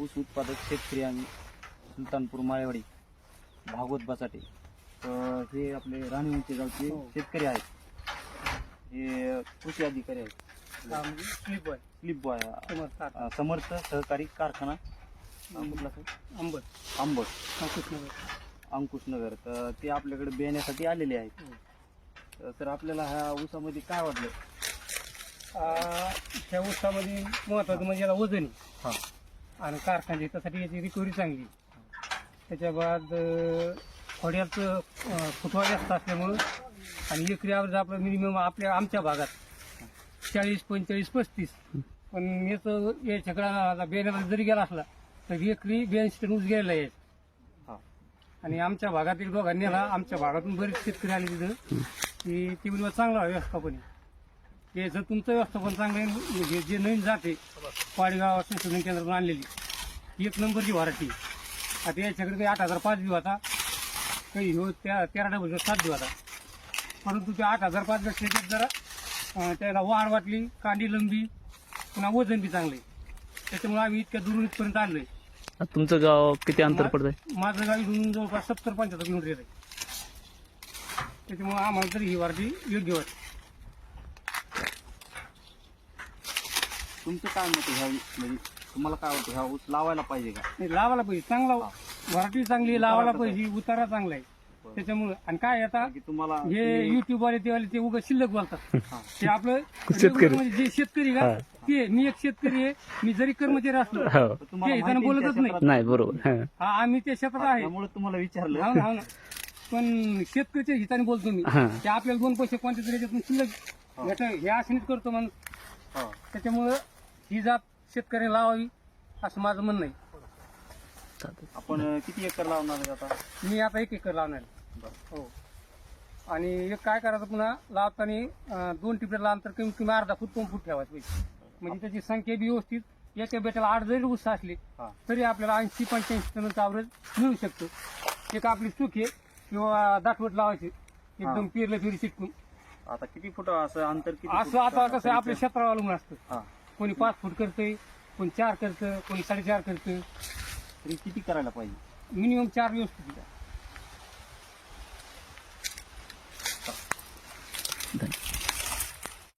ऊस उत्पादक शेतकरी आणि सुलतानपूर माळेवाडी भागवत बसाटे. तर हे आपले राणी उंचे गावचे शेतकरी आहेत. हे कृषी अधिकारी आहेत. स्लिप बॉय समर्थ सहकारी कारखाना आंबट अंकुशनगर. तर ते आपल्याकडे बियाण्यासाठी आलेले आहेत. तर आपल्याला ह्या ऊसामध्ये काय वाटलं? ह्या ऊसामध्ये महत्वाचं म्हणजे याला वजन आहे आणि कारखान्याची त्यासाठी याची रिकव्हरी चांगली. त्याच्या बाद खोड्याचं फुटवा जास्त असल्यामुळं आणि एकरी ॲव्हरेज आपलं मिनिमम आमच्या भागात 40, 45, 35. पण याचं याच्याकडं बियाण्याला जरी गेला असला तर एकरी 82 टन ऊस घ्यायला यायचं. आणि आमच्या भागात एक दोघांनी नेला. आमच्या भागातून बरेच शेतकरी आले तिथं की ते म्हणजे चांगला व्यवस्थापन आहे. हे जर तुमचं व्यवस्थापन चांगलं आहे, जे नवीन जाते पाडगाव संशोधन केंद्रातून आणलेली 1 नंबरची व्हरायटी. आता याच्याकडे काही 8,005 बी होता, काही हो 13,7 बी होता. परंतु त्या 8,005 पेक्षा जरा त्याला वाढ वाटली, कांडी लंबी, पुन्हा वजन बी चांगलं आहे. त्याच्यामुळे आम्ही इतक्या दूरून इथपर्यंत आणलोय. तुमचं गाव किती अंतर पडतंय? माझं गाव इथून जवळपास 70-75 किलोमीटर येत आहे. त्याच्यामुळे आम्हाला तरी ही व्हरायटी योग्य वाटते. तुमचं काय मत ह्या म्हणजे तुम्हाला काय वाटतं ह्या ऊस लावायला पाहिजे का? नाही, लावायला पाहिजे. चांगला व्हरायटी चांगली लावायला पाहिजे. उतारा चांगला आहे त्याच्यामुळे. आणि काय आता तुम्हाला हे युट्यूब वाले ते उगाच शिल्लक बोलतात. ते आपलं शेतकरी. म्हणजे जे शेतकरी का ते मी एक शेतकरी आहे. मी जरी कर्मचारी असलो ते इथं बोलतच नाही. बरोबर. आम्ही त्या क्षेत्रात आहे. त्यामुळे तुम्हाला विचारलं. हो ना. पण शेतकरीच्या हिताने बोलतो मी. ते आपल्याला 2 पैसे कोणत्या तरी याच्यातून शिल्लक हे आशेनेच करतो माणूस. त्याच्यामुळं ही जात शेतकऱ्याला लावावी असं माझं म्हणणं आहे. आपण किती एकर लावणार आहे आता? मी आता 1 एकर लावणार आहे. हो. आणि एक काय करायचं पुन्हा लावताना 2 टिपऱ्याला अंतर कमीत कमी अर्धा फूट 2 फूट ठेवायचं पाहिजे. म्हणजे त्याची संख्या बी व्यवस्थित. एका बेटाला 8 जरी ऊस असले तरी आपल्याला 80-85 टनांचा ॲव्हरेज मिळू शकतो. एक आपली चूक आहे किंवा दाटवट लावायची एकदम पेरलं फिरी चिटकून. आता किती फूट असं अंतर किती असं आता कसं आपल्या क्षेत्रावर अवलंबून असतं. हा. कोणी 5 फूट करतंय, कोणी 4 करतं, कोणी 4.5 करतं. तरी किती करायला पाहिजे? मिनिमम 4 व्यवस्थित.